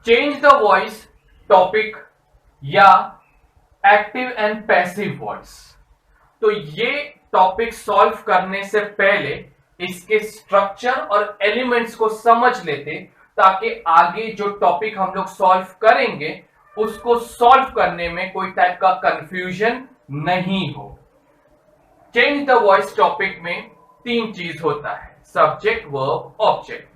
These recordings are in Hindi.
चेंज द वॉइस टॉपिक या एक्टिव एंड पैसिव वॉइस। तो ये टॉपिक सॉल्व करने से पहले इसके स्ट्रक्चर और एलिमेंट्स को समझ लेते, ताकि आगे जो टॉपिक हम लोग सॉल्व करेंगे उसको सॉल्व करने में कोई टाइप का कंफ्यूजन नहीं हो। चेंज द वॉइस टॉपिक में तीन चीज होता है, subject, verb, object.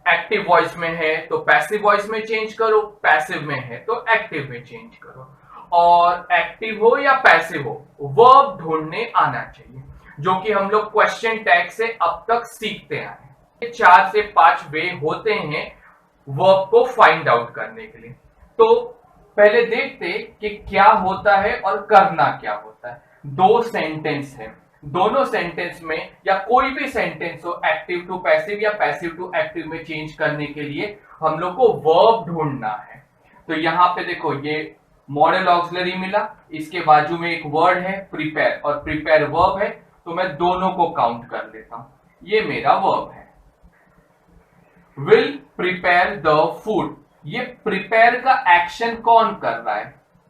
Active voice में है तो पैसिव वॉइस में चेंज करो, पैसिव में है तो एक्टिव में चेंज करो। और एक्टिव हो या पैसिव हो, वर्ब ढूंढने आना चाहिए, जो कि हम लोग क्वेश्चन टैग से अब तक सीखते आए। 4 से 5 वे होते हैं वर्ब को फाइंड आउट करने के लिए। तो पहले देखते कि क्या होता है और करना क्या होता है। 2 सेंटेंस है, दोनों सेंटेंस में या कोई भी सेंटेंस हो एक्टिव टू पैसिव या पैसिव टू एक्टिव में चेंज करने के लिए हम लोग को वर्ब ढूंढना है। तो यहां पे देखो, ये मॉडल ऑक्सिलरी मिला, इसके बाजू में एक वर्ड है प्रिपेयर, और प्रिपेयर वर्ब है, तो मैं दोनों को काउंट कर लेता हूं। ये मेरा वर्ब है। विल प्रिपेयर द फूड, ये प्रिपेयर का एक्शन कौन कर रहा है?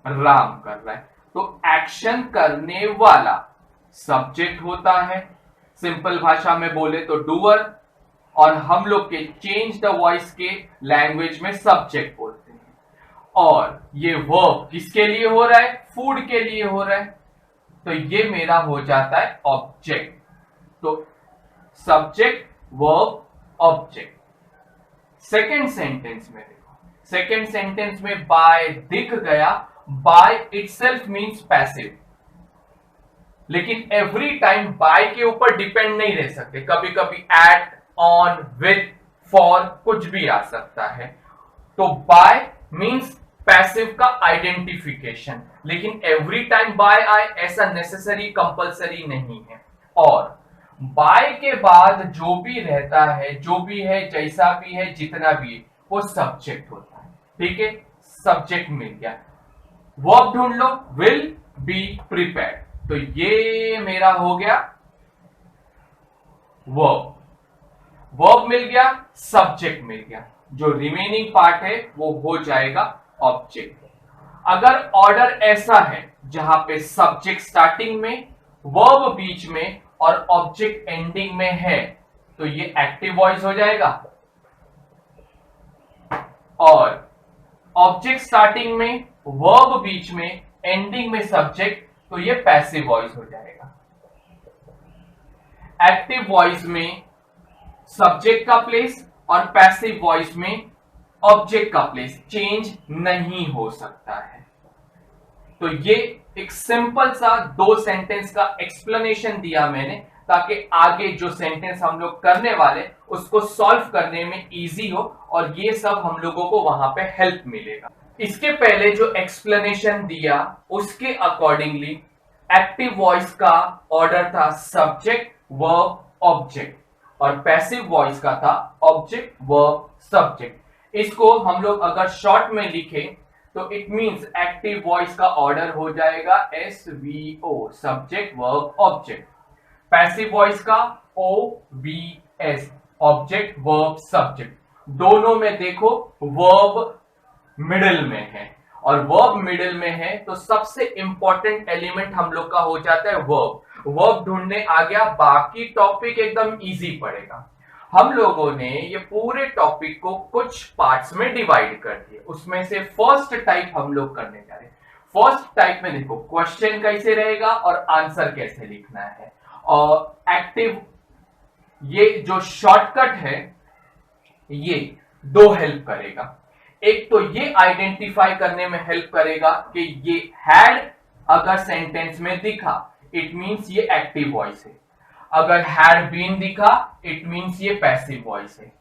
राम कर रहा है। तो एक्शन करने वाला सब्जेक्ट होता है, सिंपल भाषा में बोले तो डूअर, और हम लोग के चेंज द वॉइस के लैंग्वेज में सब्जेक्ट बोलते हैं। और ये वर्ब किसके लिए हो रहा है? फूड के लिए हो रहा है, तो ये मेरा हो जाता है ऑब्जेक्ट। तो subject, verb, object. Second sentence में देखो, सेकेंड सेंटेंस में बाय दिख गया, बाय इटसेल्फ मींस पैसिव, लेकिन एवरी टाइम बाय के ऊपर डिपेंड नहीं रह सकते, कभी कभी एट, ऑन, विथ, फॉर कुछ भी आ सकता है। तो बाय मींस पैसिव का आइडेंटिफिकेशन, लेकिन एवरी टाइम बाय आए ऐसा नेसेसरी कंपलसरी नहीं है। और बाय के बाद जो भी रहता है, जो भी है, जैसा भी है, जितना भी है, वो सब्जेक्ट होता है। ठीक है, सब्जेक्ट मिल गया। वर्ब ढूंढ लो, विल बी प्रिपेयर्ड, तो ये मेरा हो गया वर्ब। वर्ब मिल गया, सब्जेक्ट मिल गया, जो रिमेनिंग पार्ट है वो हो जाएगा ऑब्जेक्ट। अगर ऑर्डर ऐसा है जहां पे सब्जेक्ट स्टार्टिंग में, वर्ब बीच में और ऑब्जेक्ट एंडिंग में है, तो ये एक्टिव वॉइस हो जाएगा। और ऑब्जेक्ट स्टार्टिंग में, वर्ब बीच में, एंडिंग में सब्जेक्ट, तो ये पैसिव वॉइस हो जाएगा। एक्टिव वॉइस में सब्जेक्ट का प्लेस और पैसिव वॉइस में ऑब्जेक्ट का प्लेस चेंज नहीं हो सकता है। तो ये एक सिंपल सा 2 सेंटेंस का एक्सप्लेनेशन दिया मैंने, ताकि आगे जो सेंटेंस हम लोग करने वाले उसको सॉल्व करने में इजी हो, और ये सब हम लोगों को वहां पे हेल्प मिलेगा। इसके पहले जो एक्सप्लेनेशन दिया उसके अकॉर्डिंगली एक्टिव वॉइस का ऑर्डर था सब्जेक्ट, वर्ब, ऑब्जेक्ट, और पैसिव वॉइस का था ऑब्जेक्ट, वर्ब, सब्जेक्ट। इसको हम लोग अगर शॉर्ट में लिखें तो इट मींस एक्टिव वॉइस का ऑर्डर हो जाएगा SVO, subject, verb, object. Passive voice का OVS, ऑब्जेक्ट, वर्ब, सब्जेक्ट। दोनों में देखो वर्ब मिडिल में है, और वर्ब मिडिल में है तो सबसे इंपॉर्टेंट एलिमेंट हम लोग का हो जाता है वर्ब। वर्ब ढूंढने आ गया, बाकी टॉपिक एकदम इजी पड़ेगा। हम लोगों ने ये पूरे टॉपिक को कुछ पार्ट्स में डिवाइड कर दिया, उसमें से फर्स्ट टाइप हम लोग करने जा रहे हैं। फर्स्ट टाइप में देखो क्वेश्चन कैसे रहेगा और आंसर कैसे लिखना है। और एक्टिव, ये जो शॉर्टकट है ये 2 हेल्प करेगा। एक तो ये आइडेंटिफाई करने में हेल्प करेगा कि ये हैड अगर सेंटेंस में दिखा, इट मींस ये एक्टिव वॉइस है। अगर हैड बीन दिखा, इट मींस ये पैसिव वॉइस है।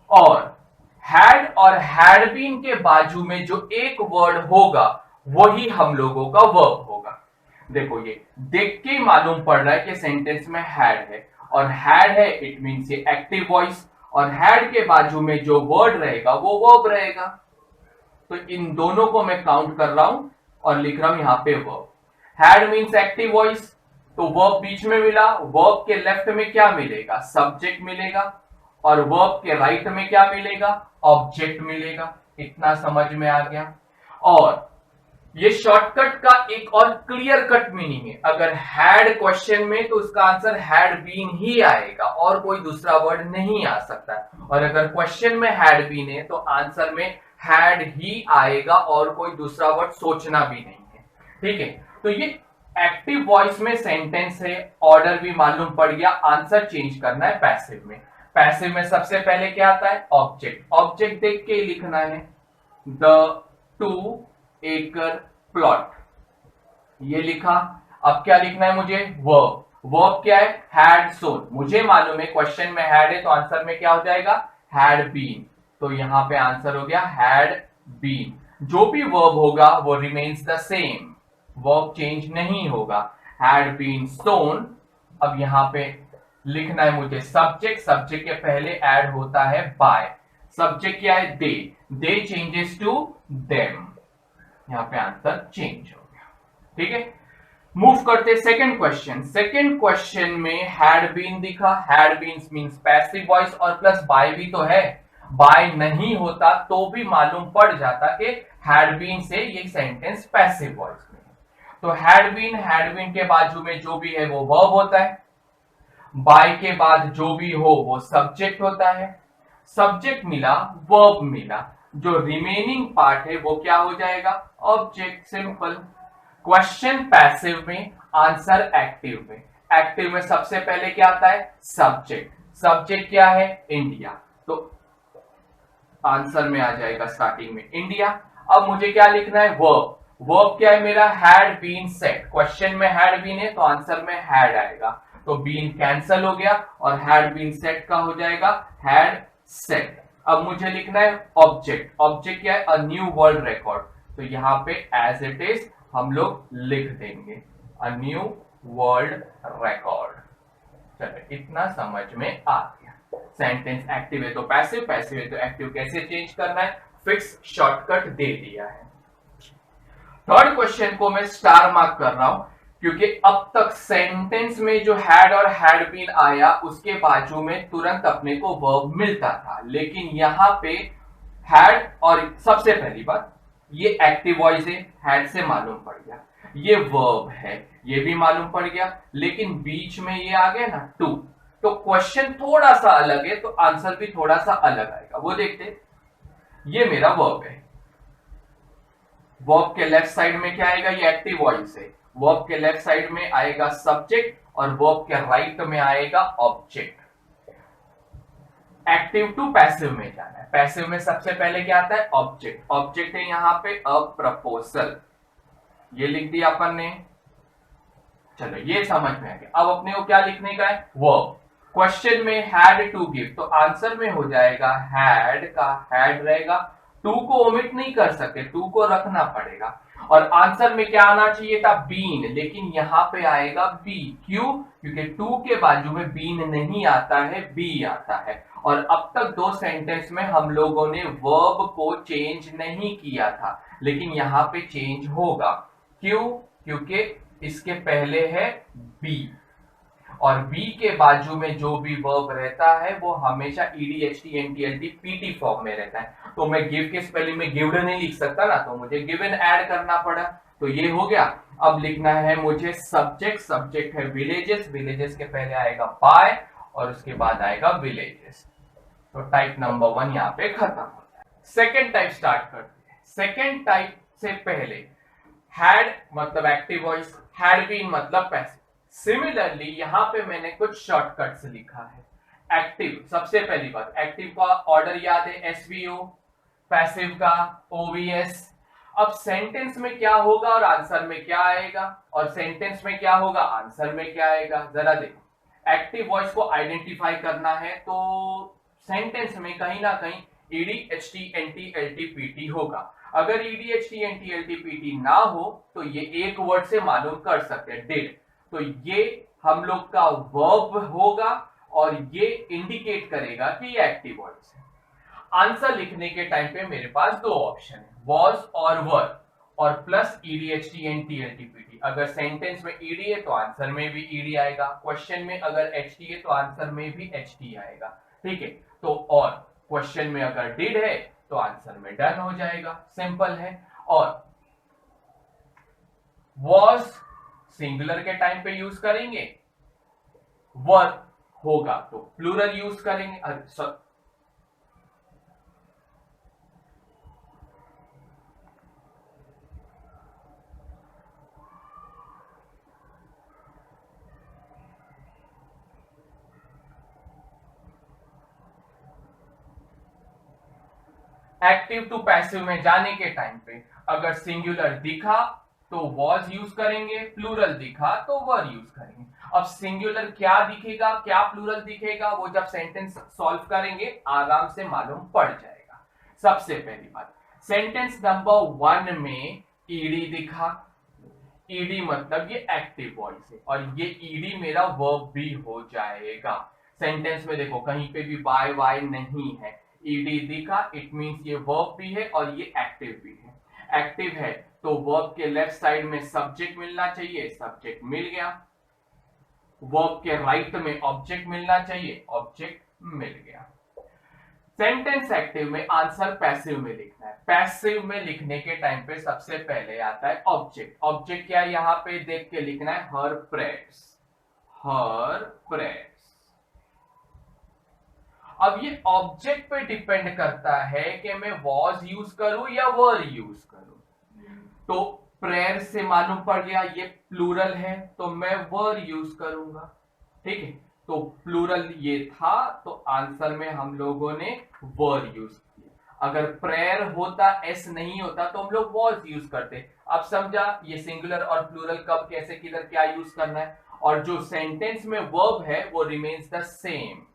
और हैड बीन के बाजू में जो एक वर्ड होगा वही हम लोगों का वर्ब होगा। देखो, ये देख के मालूम पड़ रहा है कि सेंटेंस में हैड है, और हैड है इट मींस ये एक्टिव वॉइस, और हैड के बाजू में जो वर्ड रहेगा वो वर्ब रहेगा। तो इन दोनों को मैं काउंट कर रहा हूं और लिख रहा हूं यहां पे verb. Had means active voice, तो वर्ब बीच में मिला, वर्ब के लेफ्ट में क्या मिलेगा? सब्जेक्ट मिलेगा, और वर्ब के राइट में क्या मिलेगा? ऑब्जेक्ट मिलेगा। इतना समझ में आ गया। और ये शॉर्टकट का एक और क्लियर कट मीनिंग है, अगर हैड क्वेश्चन में तो उसका आंसर हैड बीन ही आएगा और कोई दूसरा वर्ड नहीं आ सकता है, और अगर क्वेश्चन में हैड बीन है तो आंसर में हैड ही आएगा और कोई दूसरा वर्ड सोचना भी नहीं है। ठीक है, तो ये एक्टिव वॉइस में सेंटेंस है, ऑर्डर भी मालूम पड़ गया, आंसर चेंज करना है पैसिव में। पैसिव में सबसे पहले क्या आता है, ऑब्जेक्ट। ऑब्जेक्ट देख के लिखना है द 2 एकड़ प्लॉट, ये लिखा। अब क्या लिखना है मुझे, वर्ब। वर्ब क्या है, हैड सोन। मुझे मालूम है क्वेश्चन में हैड है तो आंसर में क्या हो जाएगा, हैड बीन। तो यहां पे आंसर हो गया हैड बीन। जो भी वर्ब होगा वो remains the same, verb change नहीं होगा, हैड बीन सोन। अब यहां पे लिखना है मुझे सब्जेक्ट। सब्जेक्ट के पहले ऐड होता है बाय। सब्जेक्ट क्या है, दे चेंजेस टू देम। यहां पे आंसर चेंज हो गया। ठीक है, मूव करते सेकंड क्वेश्चन। सेकंड क्वेश्चन में हैड बीन दिखा, had been means passive voice और प्लस बाय भी तो है। बाय नहीं होता तो भी मालूम पड़ जाता कि हैड बीन से ये सेंटेंस पैसिव वॉइस में है। तो हैड बीन के बाजू में जो भी है वो वर्ब होता है, बाय के बाद जो भी हो वो सब्जेक्ट होता है। सब्जेक्ट मिला, वर्ब मिला, जो रिमेनिंग पार्ट है वो क्या हो जाएगा, ऑब्जेक्ट। सिंपल। क्वेश्चन पैसिव में, आंसर एक्टिव में। एक्टिव में सबसे पहले क्या आता है, सब्जेक्ट। सब्जेक्ट क्या है, इंडिया, तो आंसर में आ जाएगा स्टार्टिंग में इंडिया। अब मुझे क्या लिखना है, वर्ब। वर्ब क्या है मेरा, हैड बीन सेट। क्वेश्चन में हैड बीन है तो आंसर में हैड आएगा, तो बीन कैंसल हो गया और हैड बीन सेट का हो जाएगा हैड सेट। अब मुझे लिखना है ऑब्जेक्ट। ऑब्जेक्ट क्या है, अ न्यू वर्ल्ड रिकॉर्ड, तो यहां पे एज इट इज हम लोग लिख देंगे अ न्यू वर्ल्ड रिकॉर्ड। चलो इतना समझ में आ गया। सेंटेंस एक्टिव है तो पैसिव, पैसिव है तो एक्टिव, कैसे चेंज करना है, फिक्स शॉर्टकट दे दिया है। थर्ड क्वेश्चन को मैं स्टार मार्क कर रहा हूं क्योंकि अब तक सेंटेंस में जो हैड और हैड बीन आया उसके बाजू में तुरंत अपने को वर्ब मिलता था, लेकिन यहां पे हैड और सबसे पहली बात ये एक्टिव वॉइस है, हैड से मालूम पड़ गया, ये वर्ब है ये भी मालूम पड़ गया, लेकिन बीच में ये आ गया ना टू, तो क्वेश्चन थोड़ा सा अलग है तो आंसर भी थोड़ा सा अलग आएगा। वो देखते, ये मेरा वर्ब है, वर्ब के लेफ्ट साइड में क्या आएगा, ये एक्टिव वॉइस है, वर्ब के लेफ्ट साइड में आएगा सब्जेक्ट और वर्ब के राइट में आएगा ऑब्जेक्ट। एक्टिव टू पैसिव में जाना है। पैसिव में सबसे पहले क्या आता है, ऑब्जेक्ट। ऑब्जेक्ट है यहां पे अ प्रपोजल, ये लिख दिया अपन ने। चलो ये समझ में आ गया। अब अपने को क्या लिखने का है, वर्ब। क्वेश्चन में हैड टू गिव, तो आंसर में हो जाएगा हैड का हैड रहेगा, टू को ओमिट नहीं कर सकते, टू को रखना पड़ेगा। और आंसर में क्या आना चाहिए था, बीन, लेकिन यहां पे आएगा बी। क्यों, क्योंकि टू के बाजू में बीन नहीं आता है, बी आता है। और अब तक दो सेंटेंस में हम लोगों ने वर्ब को चेंज नहीं किया था, लेकिन यहां पे चेंज होगा। क्यों, क्योंकि इसके पहले है बी, और बी के बाजू में जो भी वर्ब रहता है वो हमेशा ईडी एचटी एनटीएलटी पीटी फॉर्म में रहता है। तो मैं गिव के स्पेलिंग में गिव्ड नहीं लिख सकता ना, तो मुझे गिवन ऐड करना पड़ा, तो ये हो गया। अब लिखना है मुझे सब्जेक्ट। सब्जेक्ट है विलेजेस, विलेजेस के पहले आएगा बाय और उसके बाद आएगा विलेजेस। तो टाइप नंबर 1 यहाँ पे खत्म होता है। सेकेंड टाइप स्टार्ट करते हैं। सेकेंड टाइप से पहले हैड मतलब एक्टिव वॉइस, हैड बीन मतलब पैसिव। सिमिलरली यहां पे मैंने कुछ शॉर्टकट्स लिखा है। एक्टिव, सबसे पहली बात एक्टिव का ऑर्डर याद है, एसवीओ, पैसिव का ओवीएस। अब सेंटेंस में क्या होगा और आंसर में क्या आएगा, और सेंटेंस में क्या होगा आंसर में क्या आएगा, जरा देखो। एक्टिव वॉइस को आइडेंटिफाई करना है तो सेंटेंस में कहीं ना कहीं ED HT NT LT PT होगा। अगर ED HT NT LT PT ना हो तो ये एक वर्ड से मालूम कर सकते हैं, डिड, तो ये हम लोग का वर्ब होगा और ये इंडिकेट करेगा कि ये एक्टिव वॉइस है। आंसर लिखने के टाइम पे मेरे पास दो ऑप्शन है, वॉज और वर, और plus ED HT NT LT PT. अगर सेंटेंस में ईडी है तो आंसर में भी ईडी आएगा, क्वेश्चन में अगर एचटी है तो आंसर में भी एचटी आएगा। ठीक है, तो और क्वेश्चन में अगर डिड है तो आंसर में डन हो जाएगा, सिंपल है। और वॉज सिंगुलर के टाइम पे यूज करेंगे, वर होगा तो प्लूरल यूज करेंगे। एक्टिव टू पैसिव में जाने के टाइम पे अगर सिंगुलर दिखा तो वॉज यूज करेंगे, प्लूरल दिखा तो वर यूज करेंगे। अब सिंगुलर क्या दिखेगा, क्या प्लूरल दिखेगा, वो जब सेंटेंस सॉल्व करेंगे आराम से मालूम पड़ जाएगा। सबसे पहली बात, सेंटेंस नंबर 1 में ईडी दिखा, ईडी मतलब ये एक्टिव वॉइस है और ये ईडी मेरा वर्ब भी हो जाएगा। सेंटेंस में देखो कहीं पे भी बाय वाई नहीं है, ईडी दिखा, इट मींस ये वर्ब भी है और ये एक्टिव भी है। एक्टिव है तो वर्ब के लेफ्ट साइड में सब्जेक्ट मिलना चाहिए, सब्जेक्ट मिल गया। वर्ब के राइट में ऑब्जेक्ट मिलना चाहिए, ऑब्जेक्ट मिल गया। सेंटेंस एक्टिव में आंसर पैसिव में लिखना है। पैसिव में लिखने के टाइम पे सबसे पहले आता है ऑब्जेक्ट। ऑब्जेक्ट क्या है, यहां पे देख के लिखना है हर प्रेयर्स, हर प्रेयर्स। अब ये ऑब्जेक्ट पे डिपेंड करता है कि मैं वॉज यूज करूं या वर यूज करूं। तो प्रेयर से मालूम पड़ गया ये प्लूरल है तो मैं वर यूज करूंगा, ठीक है। तो प्लूरल ये था तो आंसर में हम लोगों ने वर यूज किया। अगर प्रेयर होता, एस नहीं होता तो हम लोग वॉज यूज करते। अब समझा ये सिंगुलर और प्लूरल कब कैसे किधर क्या यूज करना है। और जो सेंटेंस में वर्ब है वो रिमेन्स द सेम,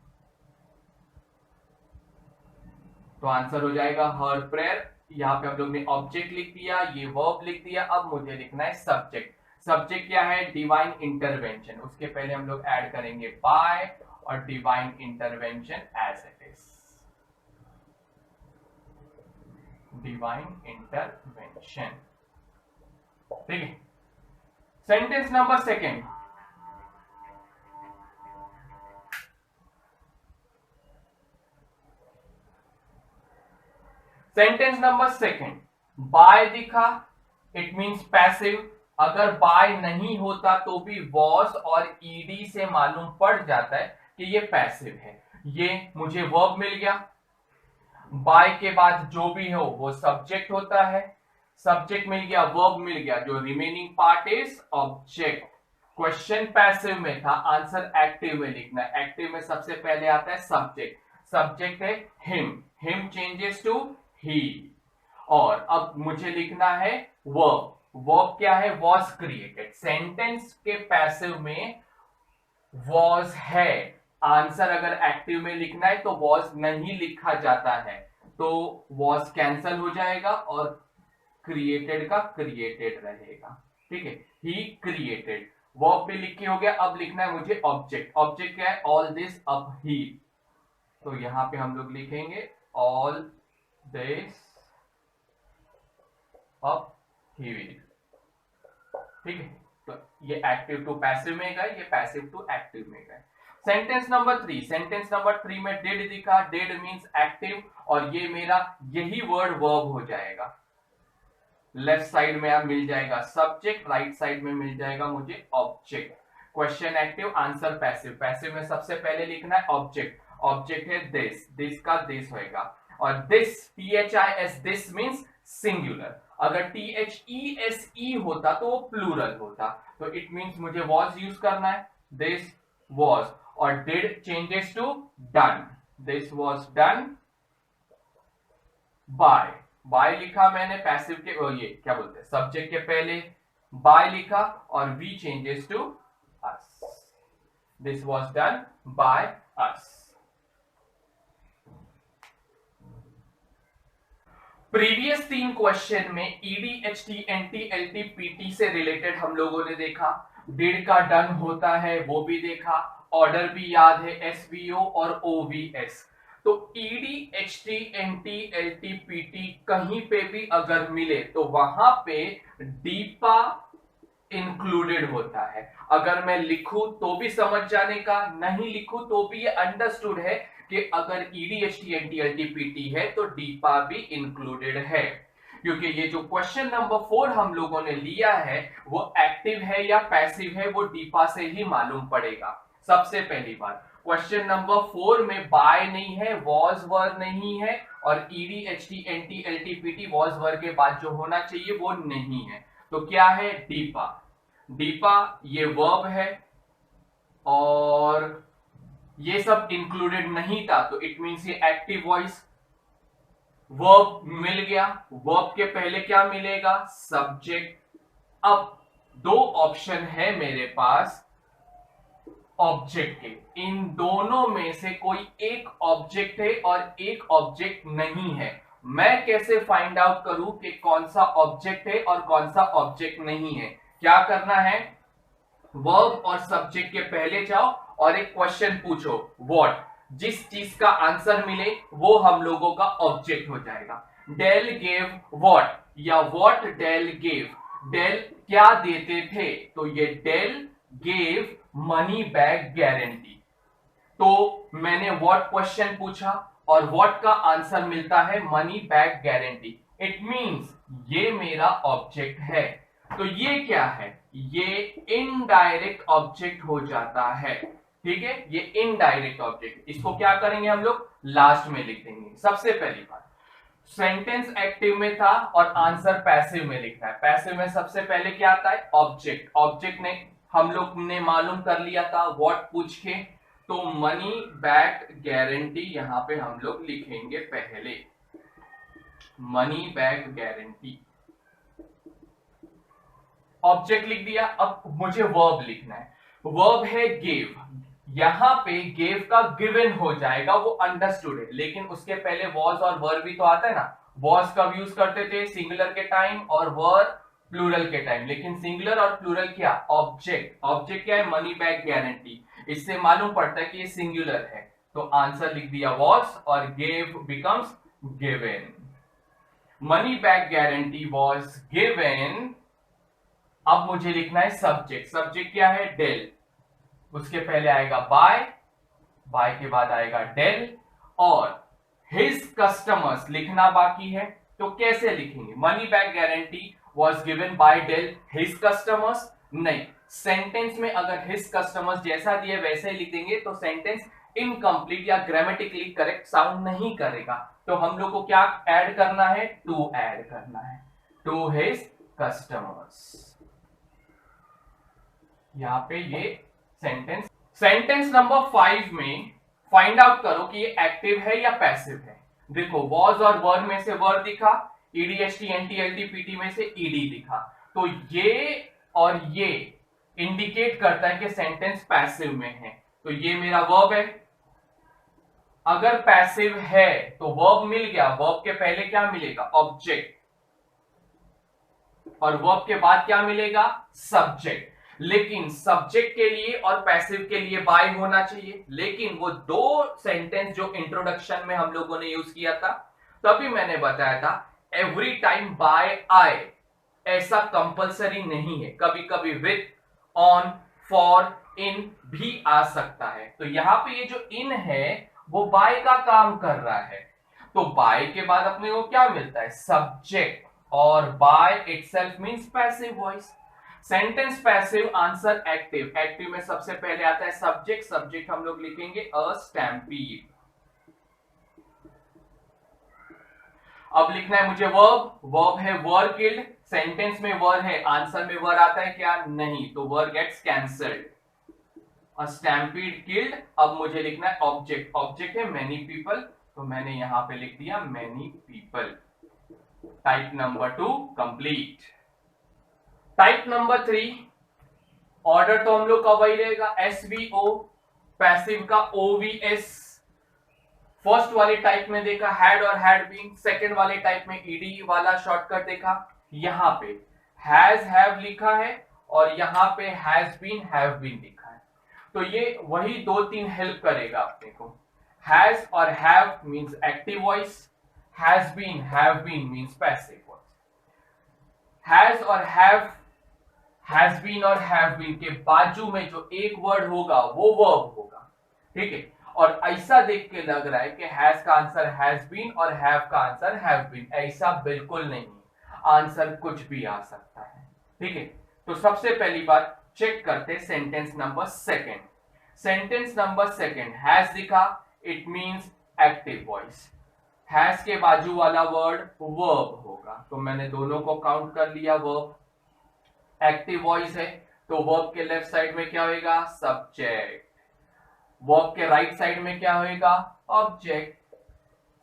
तो आंसर हो जाएगा हर प्रेयर। यहां पे हम लोग ने ऑब्जेक्ट लिख दिया, ये वर्ब लिख दिया। अब मुझे लिखना है सब्जेक्ट। सब्जेक्ट क्या है, डिवाइन इंटरवेंशन। उसके पहले हम लोग ऐड करेंगे बाय और divine intervention as it is, divine intervention, ठीक है। Sentence number second, sentence number second, by दिखा, इट मींस पैसिव। अगर बाय नहीं होता तो भी वॉज और ईडी से मालूम पड़ जाता है कि ये पैसिव है। ये मुझे वर्ब मिल गया, बाय के बाद जो भी हो वो सब्जेक्ट होता है, सब्जेक्ट मिल गया, वर्ब मिल गया, जो remaining part is object. Question passive में था, आंसर एक्टिव में लिखना है। एक्टिव में सबसे पहले आता है सब्जेक्ट, सब्जेक्ट है हिम, हिम चेंजेस टू ही। और अब मुझे लिखना है वर्ब, वर्ब क्या है, वॉज क्रिएटेड। सेंटेंस के पैसिव में वॉज है, आंसर अगर एक्टिव में लिखना है तो वॉज नहीं लिखा जाता है, तो वॉज कैंसल हो जाएगा और क्रिएटेड का क्रिएटेड रहेगा, ठीक है। ही क्रिएटेड, वर्ब भी लिख के हो गया। अब लिखना है मुझे ऑब्जेक्ट। ऑब्जेक्ट क्या है, ऑल दिस अप ही, तो यहां पे हम लोग लिखेंगे ऑल दिस अप ही, ठीक है। तो ये एक्टिव टू पैसिव में गए, ये पैसिव टू एक्टिव में गए। सेंटेंस नंबर 3, सेंटेंस नंबर 3 में डिड दिखा, डिड मींस एक्टिव और ये मेरा यही वर्ड वर्ब हो जाएगा। लेफ्ट साइड में अब मिल जाएगा सब्जेक्ट, राइट साइड में मिल जाएगा मुझे object. Question active, answer passive. Passive में सबसे पहले लिखना है ऑब्जेक्ट, ऑब्जेक्ट है दिस, दिस का दिस होएगा। और this, THIS, this means singular. अगर THESE होता तो वो प्लूरल होता, तो इट मींस मुझे वॉज यूज करना है, दिस वॉज। और did changes to done, this was done by. By लिखा मैंने पैसिव के, ये क्या बोलते हैं, सब्जेक्ट के पहले बाय लिखा और we changes to us, this was done by us. Previous 3 question में ED, HT, NT, LT, PT से रिलेटेड हम लोगों ने देखा। डिड का डन होता है वो भी देखा, ऑर्डर भी याद है, एसवीओ और ओवीएस। तो ED, HT, NT, LT, PT कहीं पे भी अगर मिले तो वहां पे डीपा इंक्लूडेड होता है। अगर मैं लिखूं तो भी समझ जाने का, नहीं लिखूं तो भी ये अंडरस्टूड है कि अगर ईडीएचटी एनटीएलटीपीटी है तो डीपा भी इंक्लूडेड है, क्योंकि ये जो क्वेश्चन नंबर 4 हम लोगों ने लिया है वो एक्टिव है या पैसिव है वो डीपा से ही मालूम पड़ेगा। सबसे पहली बात, क्वेश्चन नंबर 4 में बाय नहीं है, वॉज वर नहीं है, और ईडीएचटी एनटीएलटीपीटी वॉज वर के बाद जो होना चाहिए वो नहीं है। तो क्या है? डीपा। डीपा ये वर्ब है और ये सब इंक्लूडेड नहीं था, तो इट मींस ये एक्टिव वॉइस। वर्ब मिल गया, वर्ब के पहले क्या मिलेगा? सब्जेक्ट। अब दो ऑप्शन है मेरे पास ऑब्जेक्ट के, इन दोनों में से कोई एक ऑब्जेक्ट है और एक ऑब्जेक्ट नहीं है। मैं कैसे फाइंड आउट करूं कि कौन सा ऑब्जेक्ट है और कौन सा ऑब्जेक्ट नहीं है? क्या करना है? वर्ब और सब्जेक्ट के पहले जाओ और एक क्वेश्चन पूछो, व्हाट। जिस चीज का आंसर मिले वो हम लोगों का ऑब्जेक्ट हो जाएगा। डेल गेव व्हाट या व्हाट डेल गेव। डेल क्या देते थे? तो ये Dell gave money back guarantee. तो मैंने व्हाट क्वेश्चन पूछा और व्हाट का आंसर मिलता है money back guarantee. It means ये मेरा ऑब्जेक्ट है। तो ये क्या है? ये इनडायरेक्ट ऑब्जेक्ट हो जाता है। ठीक है, ये इनडायरेक्ट ऑब्जेक्ट। इसको क्या करेंगे हम लोग? लास्ट में लिख देंगे। सबसे पहली बात, सेंटेंस एक्टिव में था और आंसर पैसिव में लिखा है। पैसिव में सबसे पहले क्या आता है? ऑब्जेक्ट। ऑब्जेक्ट ने हम लोग ने मालूम कर लिया था व्हाट पूछ के, तो मनी बैक गारंटी यहां पे हम लोग लिखेंगे पहले, मनी बैक गारंटी। ऑब्जेक्ट लिख दिया। अब मुझे वर्ब लिखना है। वर्ब है गिव। यहां पे गिव का गिवन हो जाएगा, वो अंडरस्टूड है, लेकिन उसके पहले वॉज और वर भी तो आता है ना। वॉज कब यूज करते थे? सिंगुलर के टाइम, और वर प्लूरल के टाइम। लेकिन सिंगुलर और प्लूरल क्या? ऑब्जेक्ट। ऑब्जेक्ट क्या है? Money back guarantee. इससे मालूम पड़ता है कि ये सिंगुलर है, तो आंसर लिख दिया वॉज और give becomes given. Money back guarantee was given. अब मुझे लिखना है सब्जेक्ट। सब्जेक्ट क्या है? डेल। उसके पहले आएगा बाय, बाय के बाद आएगा डेल, और हिज कस्टमर्स लिखना बाकी है। तो कैसे लिखेंगे? Money back guarantee was given by Dell his customers. नहीं, सेंटेंस में अगर हिज कस्टमर्स जैसा दिए वैसे ही लिख देंगे तो सेंटेंस इनकम्प्लीट या ग्रामेटिकली करेक्ट साउंड नहीं करेगा। तो हम लोग को क्या ऐड करना है? टू ऐड करना है, टू हिज कस्टमर्स। यहां पे ये सेंटेंस। सेंटेंस नंबर 5 में फाइंड आउट करो कि ये एक्टिव है या पैसिव है। देखो, वॉज और वर में से वर दिखा, ईडीएचटी एनटीएलटीपीटी में से ईडी दिखा, तो ये और ये इंडिकेट करता है कि सेंटेंस पैसिव में है। तो ये मेरा वर्ब है। अगर पैसिव है तो वर्ब मिल गया, वर्ब के पहले क्या मिलेगा? ऑब्जेक्ट, और वर्ब के बाद क्या मिलेगा? सब्जेक्ट। लेकिन सब्जेक्ट के लिए और पैसिव के लिए बाय होना चाहिए, लेकिन वो दो सेंटेंस जो इंट्रोडक्शन में हम लोगों ने यूज किया था तभी मैंने बताया था एवरी टाइम बाय आई ऐसा कंपलसरी नहीं है। कभी कभी विथ, ऑन, फॉर, इन भी आ सकता है। तो यहां पे ये जो इन है वो बाय का काम कर रहा है, तो बाय के बाद अपने को क्या मिलता है? सब्जेक्ट, और by itself means passive voice. Sentence passive, answer active. Active में सबसे पहले आता है सब्जेक्ट। सब्जेक्ट हम लोग लिखेंगे अ स्टैम्पीड। अब लिखना है मुझे वर्ब। वर्ब है वर किल्ड। सेंटेंस में वर है, आंसर में वर आता है क्या? नहीं, तो वर गेट्स कैंसल्ड। अ स्टैम्पीड किल्ड। अब मुझे लिखना है ऑब्जेक्ट। ऑब्जेक्ट है मैनी पीपल, तो मैंने यहां पे लिख दिया many people. Type number 2 complete. Type number 3, order तो हम लोग का वही रहेगा, एसवीओ। पैसिव का ओवीएस। फर्स्ट वाले टाइप में देखा हैड और हैड बीन, सेकंड वाले टाइप में ईडी वाला शॉर्टकट देखा। यहां पे हैज हैव लिखा है और यहां पे हैज बीन लिखा है, तो ये वही दो तीन हेल्प करेगा अपने को। हैज और have means active voice, has been means passive voice. Has और हैज बीन और हैव बीन के बाजू में जो एक वर्ड होगा वो वर्ब होगा। ठीक है, और ऐसा देख के लग रहा है कि हैज का आंसर हैज बीन और हैव का आंसर हैव बीन, ऐसा बिल्कुल नहीं, आंसर कुछ भी आ सकता है। ठीक है, तो सबसे पहली बात चेक करते sentence number second. Sentence number second has दिखा, it means active voice. Has के बाजू वाला वर्ड वर्ब होगा, तो मैंने दोनों को काउंट कर लिया वर्ब। एक्टिव वॉइस है तो वर्ब के लेफ्ट साइड में क्या होगा, सब्जेक्ट। वर्ब के राइट साइड में क्या होगा, ऑब्जेक्ट।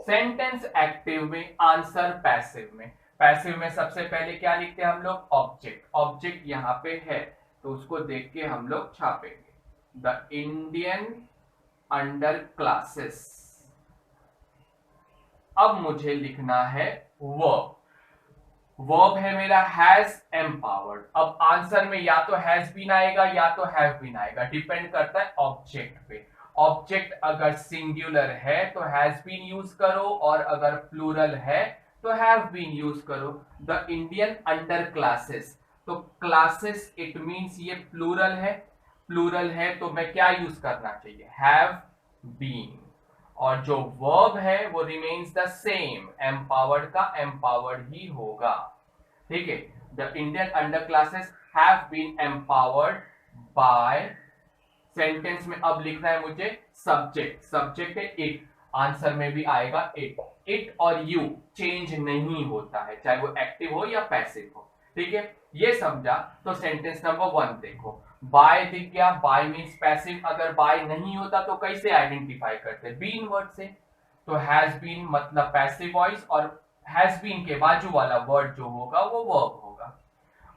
सेंटेंस एक्टिव में, आंसर पैसिव में। पैसिव में सबसे पहले क्या लिखते हैं हम लोग, ऑब्जेक्ट। ऑब्जेक्ट यहां पे है तो उसको देख के हम लोग छापेंगे, द इंडियन अंडर क्लासेस। अब मुझे लिखना है वर्ब। वर्ब है मेरा हैज एम्पावर्ड। अब आंसर में या तो हैज बीन आएगा या तो हैव बीन आएगा, डिपेंड करता है ऑब्जेक्ट पे। ऑब्जेक्ट अगर सिंगुलर है तो हैज बीन यूज करो, और अगर प्लूरल है तो हैव बीन यूज करो। द इंडियन अंडर क्लासेस, तो क्लासेस इट मींस ये प्लूरल है। प्लूरल है तो मैं क्या यूज करना चाहिए, हैव बीन। और जो वर्ब है वो रिमेन्स द सेम, एम्पावर्ड का एम्पावर्ड ही होगा। ठीक है, the Indian under classes have been empowered by. Sentence में अब लिखना है मुझे सब्जेक्ट। सब्जेक्ट है इट, आंसर में भी आएगा इट। इट और यू चेंज नहीं होता है, चाहे वो एक्टिव हो या पैसिव हो। ठीक है, ये समझा। तो सेंटेंस नंबर 1 देखो, बाय दिख गया, बाय मींस पैसिव। अगर बाय नहीं होता तो कैसे आइडेंटिफाई करते, बीन वर्ड से। तो हैज बीन मतलब पैसिव वॉइस, और हैज बीन के बाजू वाला वर्ड जो होगा वो वर्ब होगा।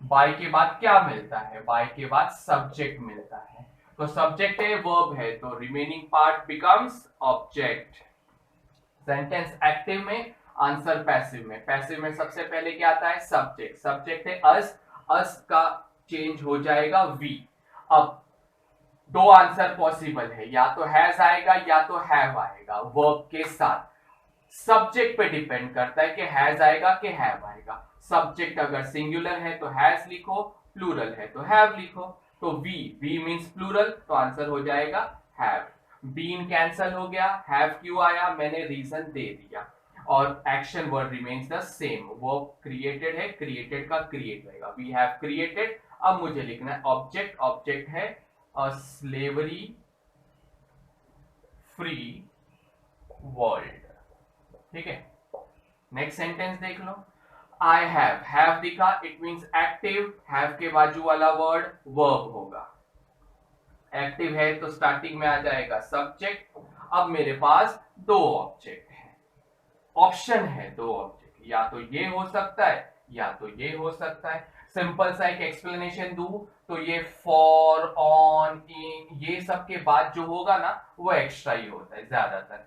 बाय के बाद क्या मिलता है, बाय के बाद सब्जेक्ट मिलता है। तो सब्जेक्ट है, वर्ब है, तो remaining part becomes object. Sentence active में, आंसर पैसिव में। पैसिव में सबसे पहले क्या आता है, सब्जेक्ट। सब्जेक्ट है अस, अस का चेंज हो जाएगा वी। अब दो आंसर पॉसिबल है, या तो हैज आएगा या तो हैव आएगा वर्ब के साथ। सब्जेक्ट पे डिपेंड करता है कि हैज आएगा कि हैव आएगा। सब्जेक्ट अगर सिंगुलर है तो हैज लिखो, प्लूरल है तो हैव लिखो। तो वी, वी मींस प्लूरल, तो आंसर हो जाएगा हैव। बीन कैंसल हो गया, हैव क्यों आया, मैंने रीजन दे दिया। और action word remains the same, verb created है, क्रिएटेड का क्रिएट रहेगा, वी हैव क्रिएटेड। अब मुझे लिखना है ऑब्जेक्ट। ऑब्जेक्ट है अ स्लेवरी फ्री वर्ल्ड। ठीक है, नेक्स्ट सेंटेंस देख लो। आई हैव दिखा, इट मींस एक्टिव। हैव के बाजू वाला वर्ड वर्ब होगा। एक्टिव है तो स्टार्टिंग में आ जाएगा सब्जेक्ट। अब मेरे पास दो ऑब्जेक्ट है, ऑप्शन है दो ऑब्जेक्ट, या तो ये हो सकता है या तो ये हो सकता है। सिंपल सा एक एक्सप्लेनेशन दूं तो ये फॉर, ऑन, इन, ये सब के बाद जो होगा ना वो एक्स्ट्रा ही होता है ज्यादातर।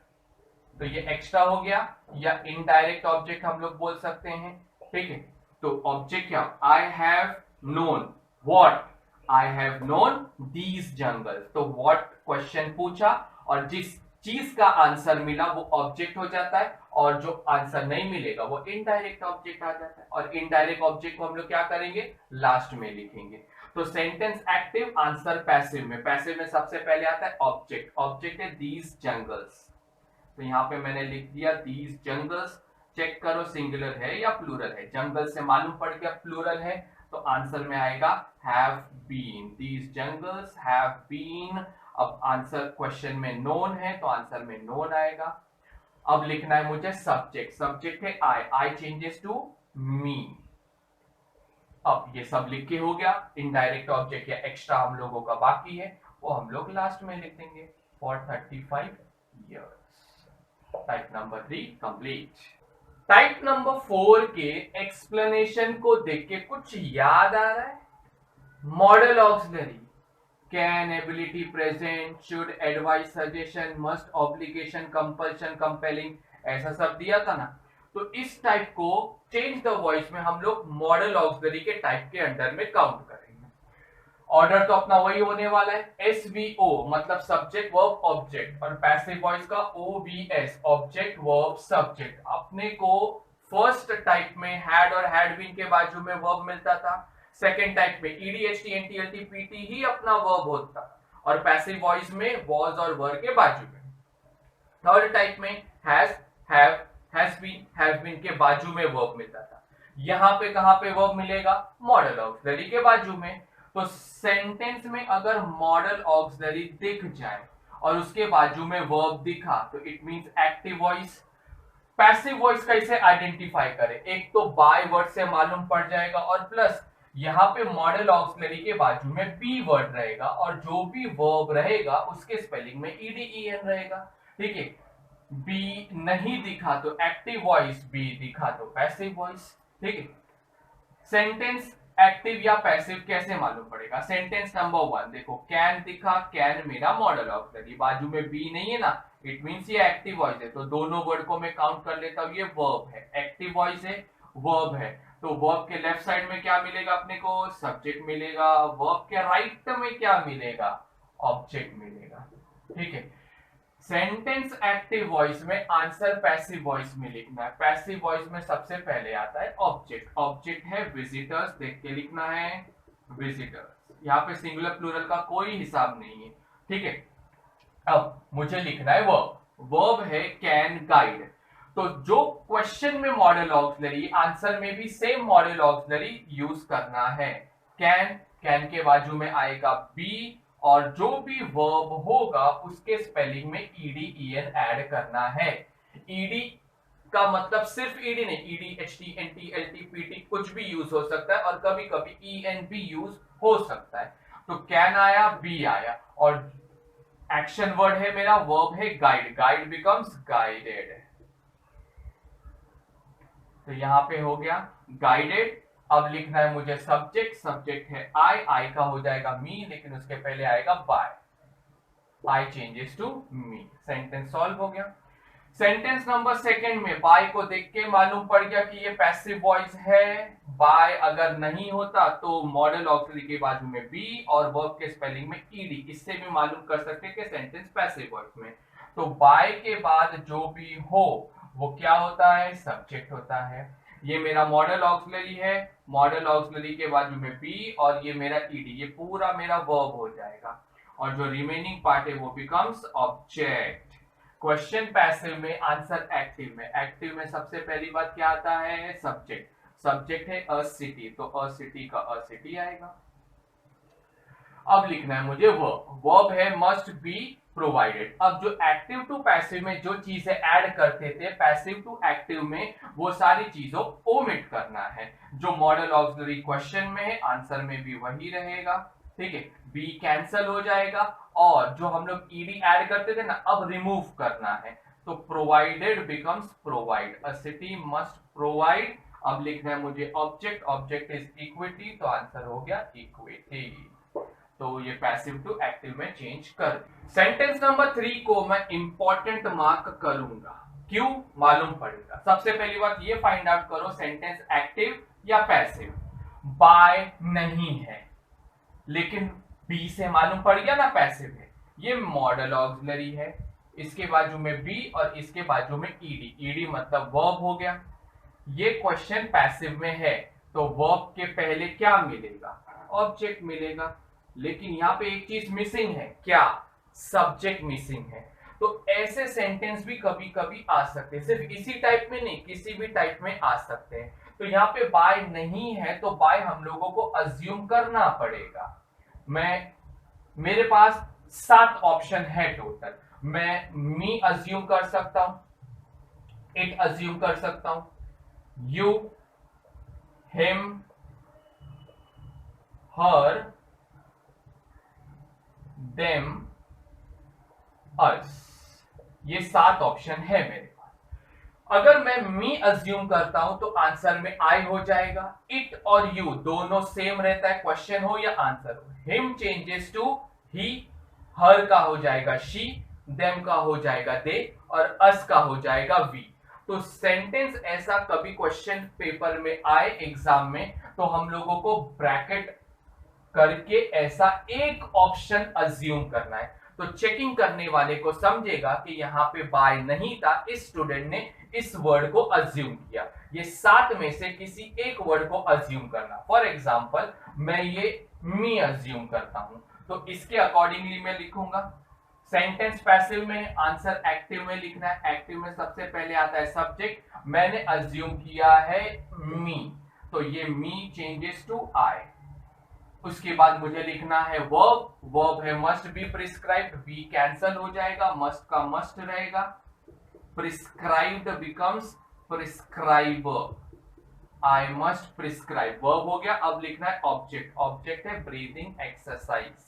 तो ये एक्स्ट्रा हो गया, या इनडायरेक्ट ऑब्जेक्ट हम लोग बोल सकते हैं। ठीक है, तो ऑब्जेक्ट क्या, I have known what, I have known these jungle. तो व्हाट क्वेश्चन पूछा और जिस चीज का आंसर मिला वो ऑब्जेक्ट हो जाता है, और जो आंसर नहीं मिलेगा वो इनडायरेक्ट ऑब्जेक्ट आ जाता है। और इनडायरेक्ट ऑब्जेक्ट को हम लोग क्या करेंगे, लास्ट में लिखेंगे। तो सेंटेंस एक्टिव, आंसर पैसिव में। पैसिव में सबसे पहले आता है ऑब्जेक्ट। ऑब्जेक्ट है दीज जंगल्स, तो यहां पे मैंने लिख दिया दीज जंगल्स। चेक करो सिंगुलर है या प्लूरल है, जंगल से मालूम पड़ गया प्लूरल है, तो आंसर में आएगा have been, these jungles have been. अब आंसर क्वेश्चन में नोन है तो आंसर में नोन आएगा। अब लिखना है मुझे सब्जेक्ट। सब्जेक्ट है आई, आई चेंजेस टू मी। अब ये सब लिख के हो गया। इनडायरेक्ट ऑब्जेक्ट या एक्स्ट्रा हम लोगों का बाकी है, वो हम लोग लास्ट में लिख देंगे, for 35 years। Type number 3 complete. Type number 4 के एक्सप्लेनेशन को देख के कुछ याद आ रहा है, model auxiliary, can, ability, present, should, advice, suggestion, must, obligation, compulsion, compelling, ऐसा सब दिया था ना। तो इस टाइप को चेंज द वॉइस में हम लोग मॉडल ऑक्सिलरी के टाइप के अंडर में काउंट करेंगे। ऑर्डर तो अपना वही होने वाला है, एसवीओ मतलब सब्जेक्ट वर्ब ऑब्जेक्ट, और पैसिव वॉइस का ओवीएस ऑब्जेक्ट वर्ब सब्जेक्ट। अपने को फर्स्ट टाइप में हैड और हैड बीन के बाजू में वर्ब मिलता था, सेकेंड टाइप में ED, HT, NT, LT, PT ही अपना वर्ब होता, और पैसिव वॉइस में वॉज और वर के बाजू में। थर्ड टाइप में हैज, हैव, हैज बीन के बाजू में वर्ब मिलता था। यहां पे कहां पे वर्ब मिलेगा? मॉडल ऑक्सिलरी के बाजू में। तो सेंटेंस में अगर मॉडल ऑक्सिलरी दिख जाए और उसके बाजू में वर्ब दिखा तो it means active voice. Passive voice कैसे आइडेंटिफाई करें? एक तो बाय वर्ड से मालूम पड़ जाएगा और प्लस यहां पे मॉडल ऑक्सिलरी के बाजू में बी वर्ड रहेगा और जो भी वर्ब रहेगा उसके स्पेलिंग में ईडीईएन रहेगा। ठीक है, बी नहीं दिखा तो एक्टिव वॉइस, बी दिखा तो पैसिव वॉइस। ठीक है, सेंटेंस एक्टिव या पैसिव कैसे मालूम पड़ेगा? सेंटेंस नंबर 1 देखो, कैन दिखा, कैन मेरा मॉडल ऑक्सिलरी, बाजू में बी नहीं है ना, इट मींस ये एक्टिव वॉइस है। तो दोनों वर्ड को मैं काउंट कर लेता हूं, ये वर्ब है, एक्टिव वॉइस है, वर्ब है। तो वर्ब के लेफ्ट साइड में क्या मिलेगा अपने को? सब्जेक्ट मिलेगा। वर्ब के राइट में क्या मिलेगा? ऑब्जेक्ट मिलेगा। ठीक है, सेंटेंस एक्टिव वॉइस में आंसर पैसिव वॉइस में लिखना है। पैसिव वॉइस में सबसे पहले आता है ऑब्जेक्ट। ऑब्जेक्ट है विजिटर्स, देख के लिखना है विजिटर्स। यहाँ पे सिंगुलर प्लूरल का कोई हिसाब नहीं है। ठीक है, अब मुझे लिखना है वर्ब। वर्ब है कैन गाइड। तो जो क्वेश्चन में मॉडल ऑक्सिलरी, आंसर में भी सेम मॉडल ऑक्सिलरी यूज करना है। कैन, कैन के बाजू में आएगा बी और जो भी वर्ब होगा उसके स्पेलिंग में ईडीईएन ऐड करना है। ईडी का मतलब सिर्फ ईडी नहीं, ED, HT, NT, LT, PT कुछ भी यूज हो सकता है और कभी कभी ईएन भी यूज हो सकता है। तो कैन आया, बी आया और एक्शन वर्ड है मेरा, वर्ब है गाइड। Guide becomes guided. तो यहां पे हो गया गाइडेड। अब लिखना है मुझे सब्जेक्ट। सब्जेक्ट है आई, आई का हो जाएगा मी, लेकिन उसके पहले आएगा by. I changes to me. Sentence solve हो गया। सेंटेंस नंबर 2 में बाय को देख के मालूम पड़ गया कि ये पैसिव वॉइस है। बाय अगर नहीं होता तो मॉडल ऑक्सिलरी के बाजू में बी और वर्ब के स्पेलिंग में ईडी। इससे भी मालूम कर सकते हैं कि सेंटेंस पैसिव वॉइस में। तो बाय के बाद जो भी हो वो क्या होता है? सब्जेक्ट होता है। ये मेरा मॉडल ऑक्सिलरी है, मॉडल ऑक्सिलरी के बाजू में बी और ये मेरा ईडी, ये पूरा मेरा वर्ब हो जाएगा और जो रिमेनिंग पार्ट है वो बिकम्स ऑब्जेक्ट। क्वेश्चन पैसिव में, आंसर एक्टिव में। एक्टिव में सबसे पहली बात क्या आता है? सब्जेक्ट। सब्जेक्ट है अ सिटी, तो अ सिटी का अ सिटी आएगा। अब लिखना है मुझे वर्ब। वर्ब है मस्ट बी प्रोवाइडेड। अब जो एक्टिव टू पैसिव में जो चीजें ऐड करते थे पैसिव टू एक्टिव में, वो सारी चीजों ओमिट करना है। जो मॉडल ऑक्सिलरी क्वेश्चन में है आंसर में भी वही रहेगा। ठीक है, बी कैंसल हो जाएगा और जो हम लोग ईडी ऐड करते थे ना, अब रिमूव करना है। तो प्रोवाइडेड बिकम्स प्रोवाइड। अ सिटी मस्ट प्रोवाइड। अब लिखना है मुझे ऑब्जेक्ट। ऑब्जेक्ट इज इक्विटी, तो आंसर हो गया इक्विटी। तो ये पैसिव टू एक्टिव में चेंज कर। सेंटेंस नंबर 3 को मैं इंपॉर्टेंट मार्क करूंगा, क्यों मालूम पड़ेगा। सबसे पहली बात ये फाइंड आउट करो सेंटेंस एक्टिव या पैसिव। बाय नहीं है लेकिन बी से मालूम पड़ गया ना पैसिव है। ये मॉडल ऑक्सिलरी है, इसके बाजू में बी और इसके बाजू में ईडी। ईडी मतलब वर्ब हो गया। ये क्वेश्चन पैसिव में है तो वर्ब के पहले क्या मिलेगा? ऑब्जेक्ट मिलेगा। लेकिन यहाँ पे एक चीज मिसिंग है, क्या? सब्जेक्ट मिसिंग है। तो ऐसे सेंटेंस भी कभी कभी आ सकते हैं, सिर्फ इसी टाइप में नहीं, किसी भी टाइप में आ सकते हैं। तो यहाँ पे बाय नहीं है तो बाय हम लोगों को अज्यूम करना पड़ेगा। मेरे पास 7 ऑप्शन है टोटल। मैं मी अज्यूम कर सकता हूं, इट अज्यूम कर सकता हूं, यू, हिम, हर, देम, अस। ये 7 ऑप्शन है मेरे पास। अगर मैं मी अज्यूम करता हूं तो आंसर में आई हो जाएगा। इट और यू दोनों सेम रहता है, क्वेश्चन हो या आंसर हो। हिम चेंजेस टू ही, हर का हो जाएगा शी, देम का हो जाएगा दे और अस का हो जाएगा वी। तो सेंटेंस ऐसा कभी क्वेश्चन पेपर में आए एग्जाम में तो हम लोगों को ब्रैकेट करके ऐसा एक ऑप्शन अज्यूम करना है। तो चेकिंग करने वाले को समझेगा कि यहां पे बाय नहीं था, इस स्टूडेंट ने इस वर्ड को अज्यूम किया। ये 7 में से किसी एक वर्ड को अज्यूम करना। फॉर एग्जांपल मैं ये मी अज्यूम करता हूं तो इसके अकॉर्डिंगली मैं लिखूंगा सेंटेंस पैसिव में आंसर एक्टिव में लिखना है। एक्टिव में सबसे पहले आता है सब्जेक्ट, मैंने अज्यूम किया है मी, तो ये मी चेंजेस टू आई। उसके बाद मुझे लिखना है वर्ब, वर्ब है must be prescribed, be cancel हो जाएगा, मस्ट का मस्ट रहेगा, prescribed becomes prescriber, I must prescribe, verb हो गया। अब लिखना है ऑब्जेक्ट, ऑब्जेक्ट है ब्रीदिंग एक्सरसाइज।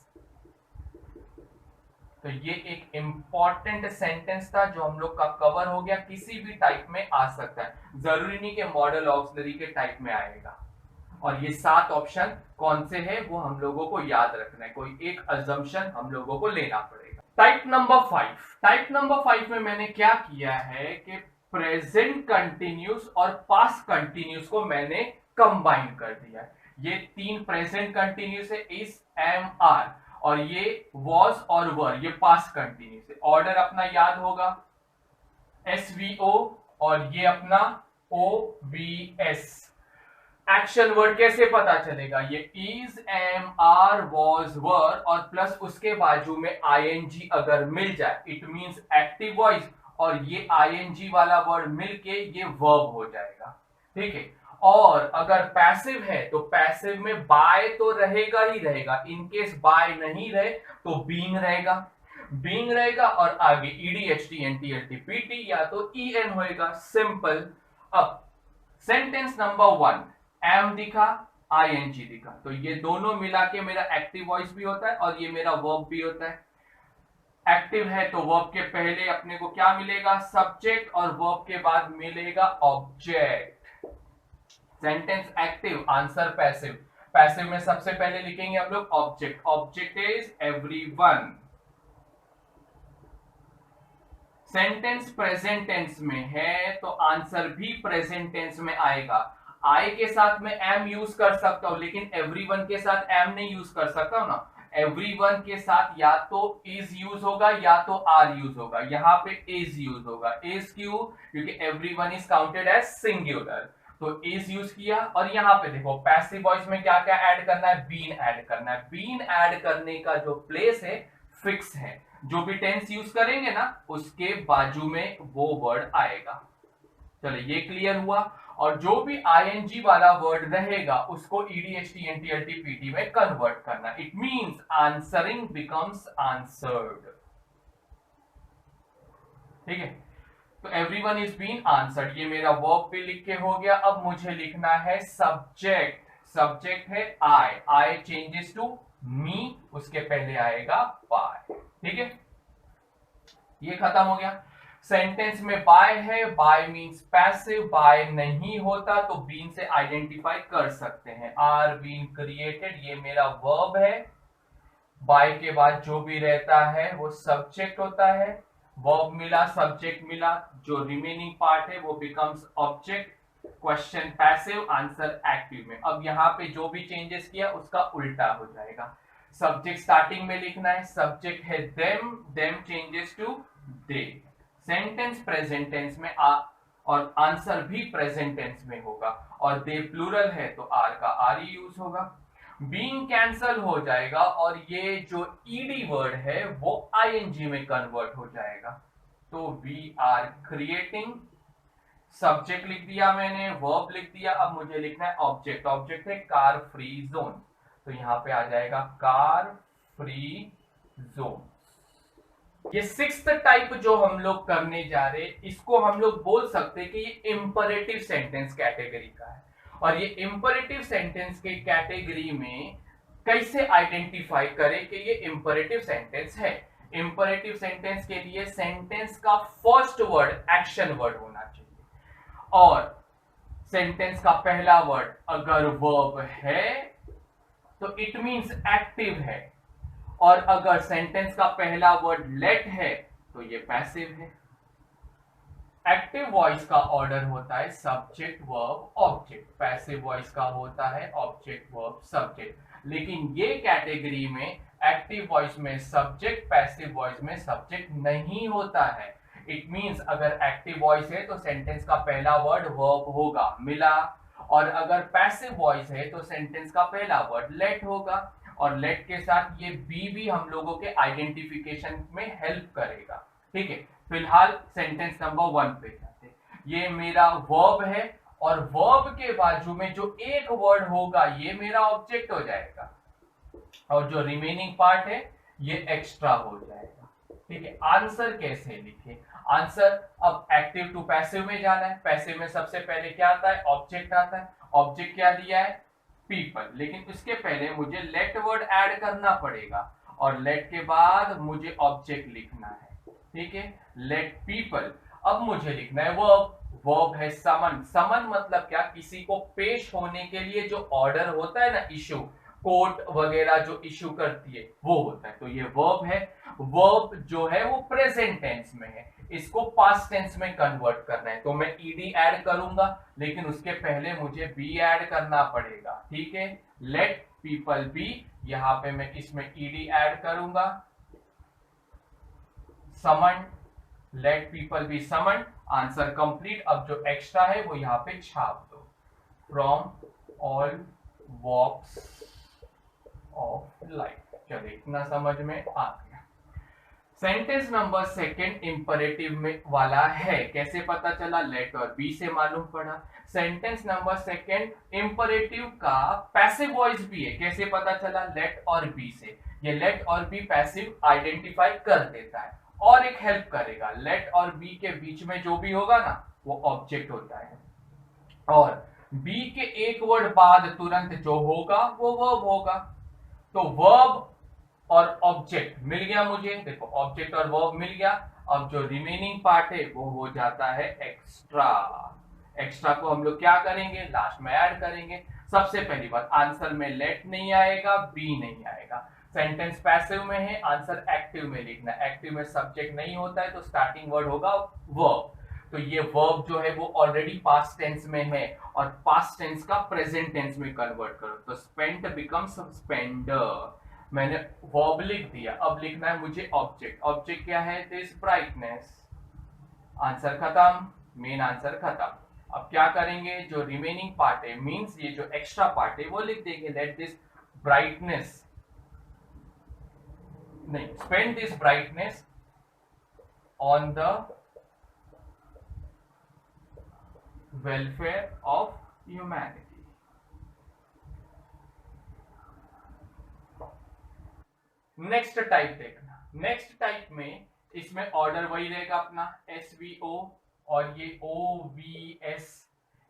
तो ये एक इंपॉर्टेंट सेंटेंस था जो हम लोग का कवर हो गया। किसी भी टाइप में आ सकता है, जरूरी नहीं कि मॉडल ऑक्सिलरी के टाइप में आएगा। और ये 7 ऑप्शन कौन से हैं वो हम लोगों को याद रखना है, कोई एक अजम्पशन हम लोगों को लेना पड़ेगा। टाइप नंबर 5, टाइप नंबर 5 में मैंने क्या किया है कि प्रेजेंट कंटिन्यूस और पास्ट कंटिन्यूस को मैंने कंबाइन कर दिया है। ये 3 प्रेजेंट कंटिन्यूस है, इज, एम, आर, और ये वॉज और वर, ये पास्ट कंटिन्यूस है। ऑर्डर अपना याद होगा, एसवीओ और ये अपना ओबीएस। एक्शन वर्ड कैसे पता चलेगा, ये इज, एम, आर, वॉज, वर और प्लस उसके बाजू में आईएनजी अगर मिल जाए इट मींस एक्टिव वॉइस, और ये आईएनजी वाला वर्ड मिलके ये वर्ब हो जाएगा। ठीक है, और अगर पैसिव है तो पैसिव में बाय तो रहेगा ही रहेगा, इनकेस बाय नहीं रहे तो बीइंग रहेगा, बीइंग रहेगा और आगे ईडी, एचटी, एनटी, पीटी या तो ईएन होएगा, सिंपल। अब सेंटेंस नंबर 1, एम दिखा, आईएनजी दिखा, तो ये दोनों मिला के मेरा एक्टिव वॉइस भी होता है और ये मेरा वर्ब भी होता है। एक्टिव है तो वर्ब के पहले अपने को क्या मिलेगा, सब्जेक्ट, और वर्ब के बाद मिलेगा object. Sentence active, answer passive, passive में सबसे पहले लिखेंगे हम लोग object, object is everyone. Sentence present tense में है तो आंसर भी प्रेजेंट टेंस में आएगा। आई के साथ में एम यूज कर सकता हूं लेकिन एवरीवन के साथ एम नहीं यूज कर सकता हूं ना, एवरीवन के साथ या तो इज यूज होगा या तो आर यूज होगा, यहां पे इज यूज होगा। इज क्यों, क्योंकि everyone is counted as singular, तो इज यूज किया। और यहां पे देखो पैसिव वॉइस में क्या क्या ऐड करना है, बीन ऐड करना है। बीन ऐड करने का जो प्लेस है फिक्स है, जो भी टेंस यूज करेंगे ना उसके बाजू में वो वर्ड आएगा। चलो ये क्लियर हुआ। और जो भी आईएनजी वाला वर्ड रहेगा उसको ईडीएचटी, एनटीएलटी, पीटी में कन्वर्ट करना। It means answering becomes answered. ठीक है, तो एवरीवन इज बीन आंसर्ड, ये मेरा वर्ब भी लिख के हो गया। अब मुझे लिखना है सब्जेक्ट, सब्जेक्ट है आई, आई चेंजेस टू मी, उसके पहले आएगा बाय। ठीक है, ये खत्म हो गया। सेंटेंस में बाय है, बाय मींस पैसिव, बाय नहीं होता तो बीन से आइडेंटिफाई कर सकते हैं। आर बीन क्रिएटेड, ये मेरा वर्ब है। बाय के बाद जो भी रहता है वो सब्जेक्ट होता है, वर्ब मिला, सब्जेक्ट मिला, जो रिमेनिंग पार्ट है वो becomes object. Question passive, answer active में। अब यहाँ पे जो भी चेंजेस किया उसका उल्टा हो जाएगा। सब्जेक्ट स्टार्टिंग में लिखना है, सब्जेक्ट है them, them changes to they. Sentence present tense में आ और आंसर भी प्रेजेंट टेंस में होगा, और दे प्लूरल है तो आर का आर ही यूज होगा। बीइंग कैंसल हो जाएगा और ये जो ईडी वर्ड है वो आईएनजी में कन्वर्ट हो जाएगा। तो वी आर क्रिएटिंग, सब्जेक्ट लिख दिया मैंने, वर्ब लिख दिया। अब मुझे लिखना है ऑब्जेक्ट, ऑब्जेक्ट है कार फ्री जोन, तो यहां पे आ जाएगा कार फ्री जोन। ये 6th टाइप जो हम लोग करने जा रहे हैं इसको हम लोग बोल सकते हैं कि ये इंपरेटिव सेंटेंस कैटेगरी का है। और ये इंपरेटिव सेंटेंस के कैटेगरी में कैसे आइडेंटिफाई करें कि ये इंपरेटिव सेंटेंस है। इंपरेटिव सेंटेंस के लिए सेंटेंस का फर्स्ट वर्ड एक्शन वर्ड होना चाहिए, और सेंटेंस का पहला वर्ड अगर वर्ब है तो इट मींस एक्टिव है, और अगर सेंटेंस का पहला वर्ड लेट है तो ये पैसिव है। एक्टिव वॉइस का ऑर्डर होता है subject verb object, passive voice का होता है ऑब्जेक्ट वर्ब सब्जेक्ट। लेकिन ये कैटेगरी में एक्टिव वॉइस में सब्जेक्ट, पैसिव वॉइस में सब्जेक्ट नहीं होता है। इट मींस अगर एक्टिव वॉइस है तो सेंटेंस का पहला वर्ड वर्ब होगा, मिला, और अगर पैसिव वॉइस है तो सेंटेंस का पहला वर्ड लेट होगा। और लेट के साथ ये बी भी हम लोगों के आइडेंटिफिकेशन में हेल्प करेगा। ठीक है, फिलहाल सेंटेंस नंबर 1 पे जाते हैं। ये मेरा वर्ब है और वर्ब के बाजू में जो एक वर्ड होगा ये मेरा ऑब्जेक्ट हो जाएगा और जो रिमेनिंग पार्ट है ये एक्स्ट्रा हो जाएगा। ठीक है, आंसर कैसे लिखे? आंसर अब एक्टिव टू पैसिव में जाना है। पैसिव में सबसे पहले क्या आता है? ऑब्जेक्ट आता है। ऑब्जेक्ट क्या दिया है? पीपल। लेकिन उसके पहले मुझे लेट वर्ड ऐड करना पड़ेगा और लेट के बाद मुझे ऑब्जेक्ट लिखना है। ठीक है, लेट पीपल। अब मुझे लिखना है वर्ब। वर्ब है समन। समन मतलब क्या? किसी को पेश होने के लिए जो ऑर्डर होता है ना, इशू, कोर्ट वगैरह जो इशू करती है वो होता है, तो ये वर्ब है। वर्ब जो है वो प्रेजेंट टेंस में है, इसको पास्ट टेंस में कन्वर्ट करना है, तो मैं ईडी ऐड करूंगा, लेकिन उसके पहले मुझे बी ऐड करना पड़ेगा। ठीक है, लेट पीपल बी, यहां पे मैं इसमें ईडी ऐड करूंगा, summon, let people be summon. Answer complete. अब जो एक्स्ट्रा है वो यहां पे छाप दो, from all walks of life. चलिए, इतना समझ में आ गया। सेंटेंस नंबर 2 इंपरेटिव में वाला है। कैसे पता चला? लेट और बी से मालूम पड़ा। सेंटेंस नंबर 2 इंपरेटिव का पैसिव वॉइस भी है। कैसे पता चला? लेट और बी से। ये लेट और बी पैसिव आइडेंटिफाई कर देता है और एक हेल्प करेगा। लेट और बी के बीच में जो भी होगा ना वो ऑब्जेक्ट होता है और बी के एक वर्ड बाद तुरंत जो होगा वो वर्ब होगा। तो वर्ब और ऑब्जेक्ट मिल गया मुझे। देखो, ऑब्जेक्ट और वर्ब मिल गया। अब जो रिमेनिंग पार्ट है वो हो जाता है एक्स्ट्रा। एक्स्ट्रा को हम लोग क्या करेंगे? लास्ट में ऐड करेंगे। सबसे पहली बात, आंसर में लेट नहीं आएगा, बी नहीं आएगा। सेंटेंस पैसिव में है, आंसर एक्टिव में लिखना है। एक्टिव में सब्जेक्ट नहीं होता है तो स्टार्टिंग वर्ड होगा वर्ब। तो ये वर्ब जो है वो ऑलरेडी पास्ट टेंस में है और पास्ट टेंस का प्रेजेंट टेंस में कन्वर्ट करो तो स्पेंट बिकम्स स्पेंडर। मैंने वर्ब लिख दिया, अब लिखना है मुझे ऑब्जेक्ट। ऑब्जेक्ट क्या है? This brightness. आंसर खत्म, मेन आंसर खत्म। अब क्या करेंगे? जो रिमेनिंग पार्ट है, मींस ये जो एक्स्ट्रा पार्ट है वो लिख देंगे, लेट दिस ब्राइटनेस, नहीं, spend this brightness on the welfare of humanity. Next type देखना। नेक्स्ट टाइप में इसमें ऑर्डर वही रहेगा अपना, SVO और ये OVS।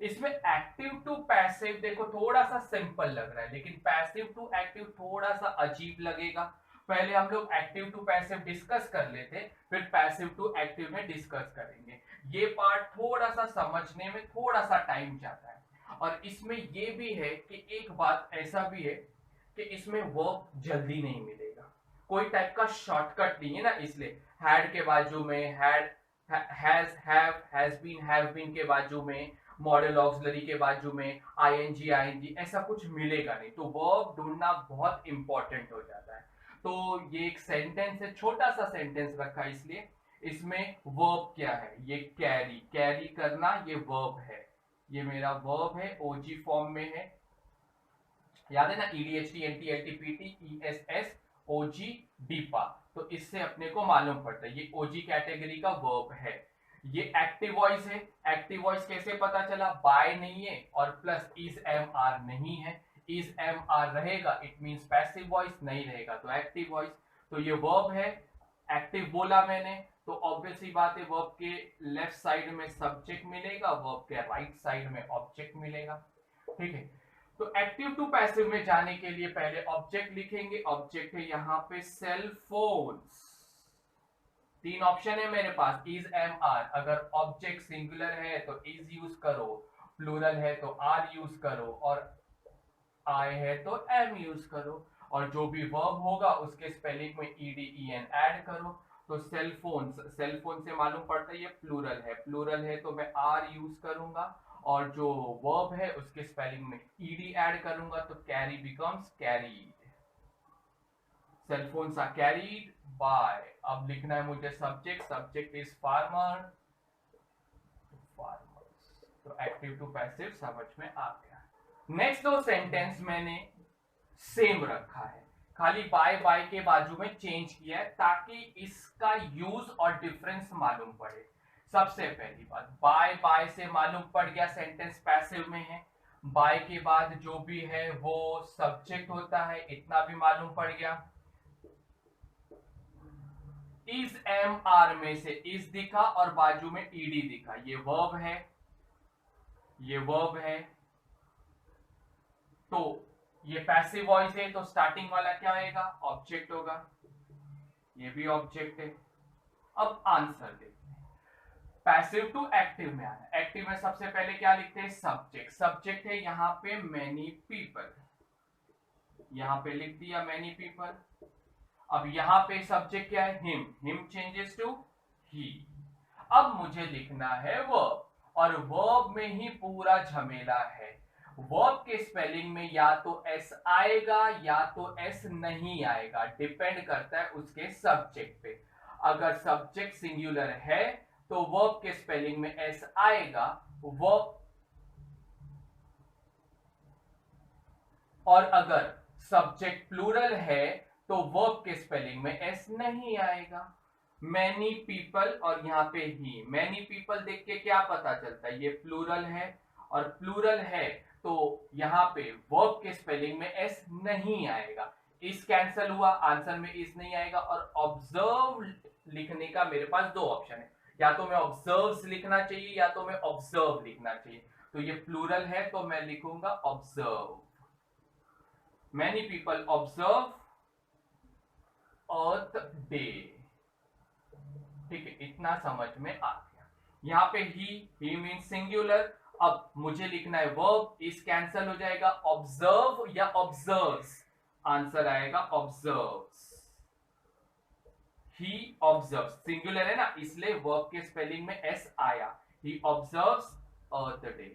इसमें एक्टिव टू पैसिव देखो थोड़ा सा सिंपल लग रहा है, लेकिन पैसिव टू एक्टिव थोड़ा सा अजीब लगेगा। पहले हम लोग एक्टिव टू पैसिव डिस्कस कर लेते, फिर पैसिव टू एक्टिव में डिस्कस करेंगे। ये पार्ट थोड़ा सा समझने में थोड़ा सा टाइम जाता है और इसमें ये भी है कि एक बात ऐसा भी है कि इसमें वर्ब जल्दी नहीं मिलेगा, कोई टाइप का शॉर्टकट नहीं है ना, इसलिए हैड के बाजू में had, has, have, has been के बाजू में, मॉडल ऑक्सिलरी के बाजू में आईएनजी ऐसा कुछ मिलेगा नहीं, तो वर्ब ढूंढना बहुत इंपॉर्टेंट हो जाता है। तो ये एक सेंटेंस है, छोटा सा सेंटेंस रखा है, इसलिए इसमें वर्ब क्या है? ये कैरी, कैरी करना, ये वर्ब है। ये मेरा वर्ब है, ओजी फॉर्म में है, याद है ना, EDHT NT LT PT ESS OG डीपा। तो इससे अपने को मालूम पड़ता है ये OG कैटेगरी का वर्ब है। ये एक्टिव वॉइस है। एक्टिव वॉइस कैसे पता चला? बाय नहीं है और प्लस इज MR नहीं है। इज MR रहेगा इट मींस पैसिव वॉइस, नहीं रहेगा तो एक्टिव वॉइस। तो ये वर्ब है, एक्टिव बोला मैंने, तो ऑब्वियसली बात है वर्ब के लेफ्ट साइड में सब्जेक्ट मिलेगा, वर्ब के राइट साइड में ऑब्जेक्ट मिलेगा। ठीक है, तो एक्टिव टू पैसिव में जाने के लिए पहले ऑब्जेक्ट लिखेंगे। ऑब्जेक्ट है यहाँ पे सेल फोन्स। 3 ऑप्शन है मेरे पास, इज MR। अगर ऑब्जेक्ट सिंगुलर है तो इज यूज करो, प्लूरल है तो आर यूज करो और आई है तो एम यूज करो, और जो भी वर्ब होगा उसके स्पेलिंग में EDEN ऐड करो। तो सेल फोन, सेल फोन से मालूम पड़ता है ये प्लूरल है, प्लूरल है तो मैं आर यूज करूंगा और जो वर्ब है उसके स्पेलिंग में ed ऐड करूंगा तो carry becomes carried. Cell phones are carried by. अब लिखना है मुझे subject, subject is farmer, farmers. तो एक्टिव टू पैसिव समझ में आ गया। नेक्स्ट दो सेंटेंस मैंने सेम रखा है। खाली बाय बाय के बाजू में चेंज किया है ताकि इसका यूज और डिफरेंस मालूम पड़े। सबसे पहली बात, बाय बाय से मालूम पड़ गया सेंटेंस पैसिव में है, बाय के बाद जो भी है वो सब्जेक्ट होता है, इतना भी मालूम पड़ गया। इज एम आर में से इज दिखा और बाजू में ईडी दिखा, ये वर्ब है, ये वर्ब है, तो ये पैसिव वॉइस है, तो स्टार्टिंग वाला क्या आएगा, ऑब्जेक्ट होगा, ये भी ऑब्जेक्ट है। अब आंसर देखते हैं, पैसिव टू एक्टिव में आना। एक्टिव में सबसे पहले क्या लिखते हैं, सब्जेक्ट, सब्जेक्ट है यहां पे मैनी पीपल, यहां पे लिख दिया मैनी पीपल। अब यहां पे सब्जेक्ट क्या है, हिम, हिम चेंजेस टू ही। अब मुझे लिखना है वर्ब, और वर्ब में ही पूरा झमेला है। वर्ब के स्पेलिंग में या तो एस आएगा या तो एस नहीं आएगा, डिपेंड करता है उसके सब्जेक्ट पे। अगर सब्जेक्ट सिंगुलर है तो वर्ब के स्पेलिंग में एस आएगा, वर्ब, और अगर सब्जेक्ट प्लूरल है तो वर्ब के स्पेलिंग में एस नहीं आएगा। मैनी पीपल और यहां पे ही, मैनी पीपल देख के क्या पता चलता है, ये प्लूरल है, और प्लूरल है तो यहां पे वर्ब के स्पेलिंग में एस नहीं आएगा। इस कैंसल हुआ, आंसर में इस नहीं आएगा। और ऑब्जर्व लिखने का मेरे पास दो ऑप्शन है, या तो मैं ऑब्जर्व्स लिखना चाहिए या तो मैं ऑब्जर्व लिखना चाहिए। तो ये प्लूरल है तो मैं लिखूंगा ऑब्जर्व। मैनी पीपल ऑब्जर्व अर्थ डे। ठीक है, इतना समझ में आ गया। यहां पे ही मीन सिंगुलर। अब मुझे लिखना है वर्ब, इस कैंसल हो जाएगा, ऑब्जर्व या ऑब्जर्व्स, आंसर आएगा ऑब्जर्व्स। ही ऑब्जर्व्स, सिंगुलर है ना, इसलिए वर्ब के स्पेलिंग में एस आया, ही ऑब्जर्व्स अर्थ डे।